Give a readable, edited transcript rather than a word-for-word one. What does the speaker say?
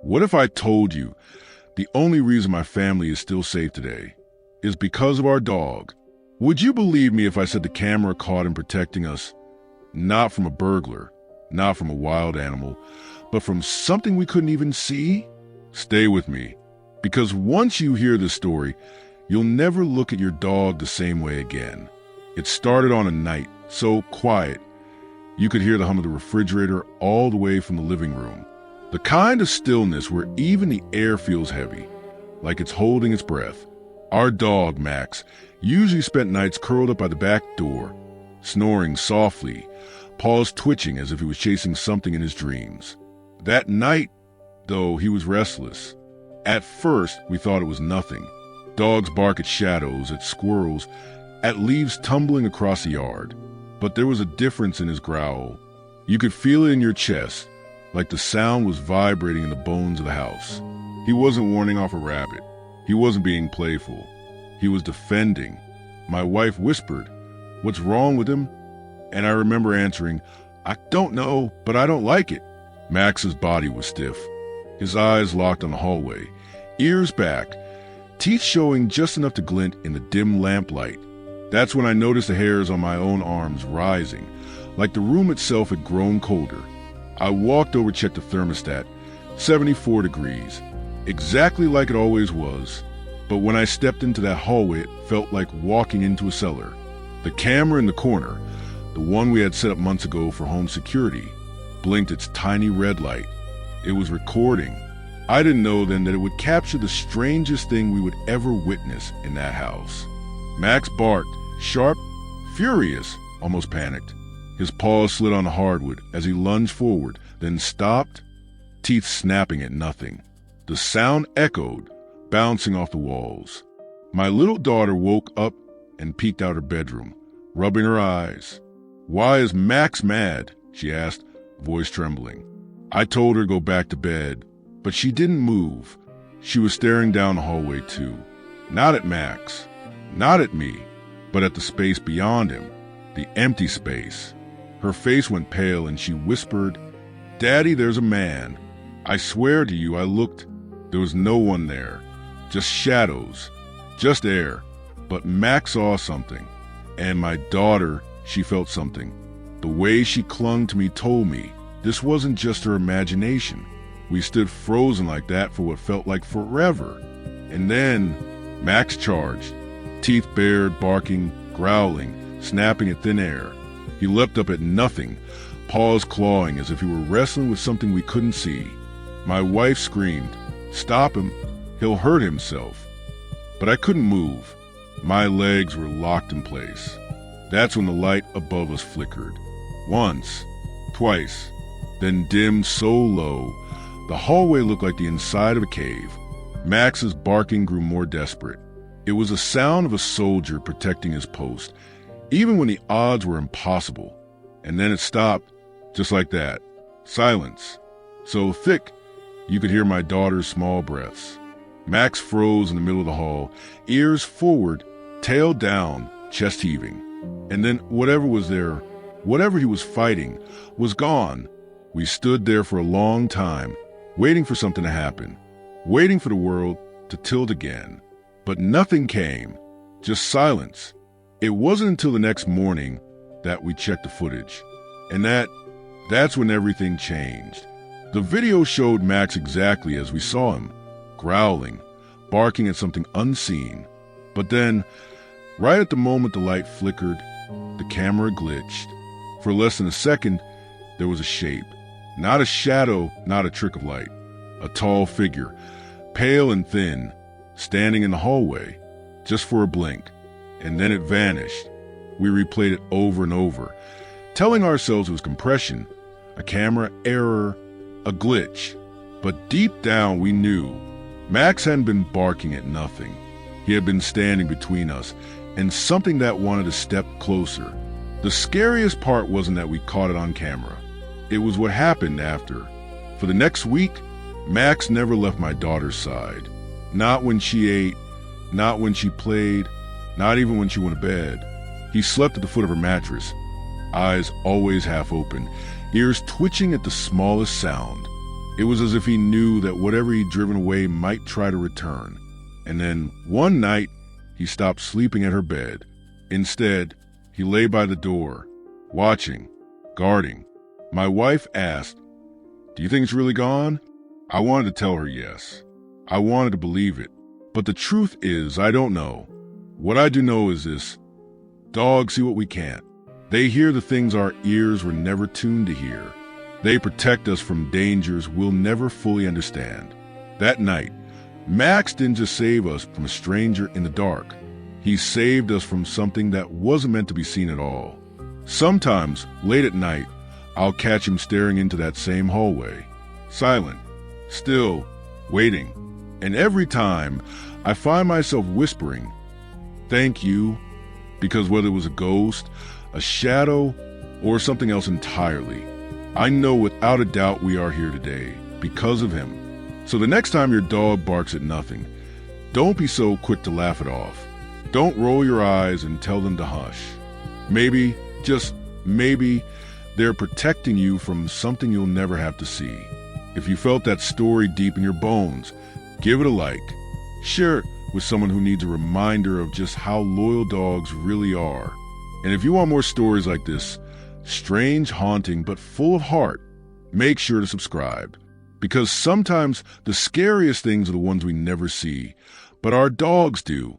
What if I told you the only reason my family is still safe today is because of our dog? Would you believe me if I said the camera caught him protecting us, not from a burglar, not from a wild animal, but from something we couldn't even see? Stay with me, because once you hear this story, you'll never look at your dog the same way again. It started on a night so quiet, you could hear the hum of the refrigerator all the way from the living room. The kind of stillness where even the air feels heavy, like it's holding its breath. Our dog, Max, usually spent nights curled up by the back door, snoring softly, paws twitching as if he was chasing something in his dreams. That night, though, he was restless. At first, we thought it was nothing. Dogs bark at shadows, at squirrels, at leaves tumbling across the yard. But there was a difference in his growl. You could feel it in your chest, like the sound was vibrating in the bones of the house. He wasn't warning off a rabbit. He wasn't being playful. He was defending. My wife whispered, "What's wrong with him?" And I remember answering, "I don't know, but I don't like it." Max's body was stiff. His eyes locked on the hallway, ears back, teeth showing just enough to glint in the dim lamplight. That's when I noticed the hairs on my own arms rising, like the room itself had grown colder. I walked over, checked the thermostat, 74 degrees, exactly like it always was. But when I stepped into that hallway, it felt like walking into a cellar. The camera in the corner, the one we had set up months ago for home security, blinked its tiny red light. It was recording. I didn't know then that it would capture the strangest thing we would ever witness in that house. Max barked, sharp, furious, almost panicked. His paws slid on the hardwood as he lunged forward, then stopped, teeth snapping at nothing. The sound echoed, bouncing off the walls. My little daughter woke up and peeked out her bedroom, rubbing her eyes. "Why is Max mad?" she asked, voice trembling. I told her to go back to bed, but she didn't move. She was staring down the hallway too. Not at Max, not at me, but at the space beyond him, the empty space. Her face went pale and she whispered, "Daddy, there's a man. I swear to you, I looked. There was no one there. Just shadows, just air. But Max saw something. And my daughter, she felt something. The way she clung to me told me this wasn't just her imagination." We stood frozen like that for what felt like forever. And then Max charged, teeth bared, barking, growling, snapping at thin air. He leapt up at nothing, paws clawing as if he were wrestling with something we couldn't see. My wife screamed, "Stop him, he'll hurt himself." But I couldn't move. My legs were locked in place. That's when the light above us flickered. Once, twice, then dimmed so low, the hallway looked like the inside of a cave. Max's barking grew more desperate. It was the sound of a soldier protecting his post, even when the odds were impossible. And then it stopped, just like that. Silence. So thick, you could hear my daughter's small breaths. Max froze in the middle of the hall, ears forward, tail down, chest heaving. And then whatever was there, whatever he was fighting, was gone. We stood there for a long time, waiting for something to happen, waiting for the world to tilt again. But nothing came, just silence. It wasn't until the next morning that we checked the footage. And that's when everything changed. The video showed Max exactly as we saw him, growling, barking at something unseen. But then, right at the moment the light flickered, the camera glitched. For less than a second, there was a shape. Not a shadow, not a trick of light. A tall figure, pale and thin, standing in the hallway, just for a blink. And then it vanished. We replayed it over and over, telling ourselves it was compression, a camera error, a glitch. But deep down we knew Max hadn't been barking at nothing. He had been standing between us and something that wanted to step closer. The scariest part wasn't that we caught it on camera. It was what happened after. For the next week, Max never left my daughter's side. Not when she ate, not when she played, not even when she went to bed. He slept at the foot of her mattress, eyes always half open, ears twitching at the smallest sound. It was as if he knew that whatever he'd driven away might try to return. And then, one night, he stopped sleeping at her bed. Instead, he lay by the door, watching, guarding. My wife asked, "Do you think it's really gone?" I wanted to tell her yes. I wanted to believe it. But the truth is, I don't know. What I do know is this: dogs see what we can't. They hear the things our ears were never tuned to hear. They protect us from dangers we'll never fully understand. That night, Max didn't just save us from a stranger in the dark. He saved us from something that wasn't meant to be seen at all. Sometimes, late at night, I'll catch him staring into that same hallway, silent, still, waiting. And every time, I find myself whispering, "Thank you," because whether it was a ghost, a shadow, or something else entirely, I know without a doubt we are here today because of him. So the next time your dog barks at nothing, don't be so quick to laugh it off. Don't roll your eyes and tell them to hush. Maybe, just maybe, they're protecting you from something you'll never have to see. If you felt that story deep in your bones, give it a like. Share it with someone who needs a reminder of just how loyal dogs really are. And if you want more stories like this, strange, haunting, but full of heart, make sure to subscribe. Because sometimes the scariest things are the ones we never see, but our dogs do.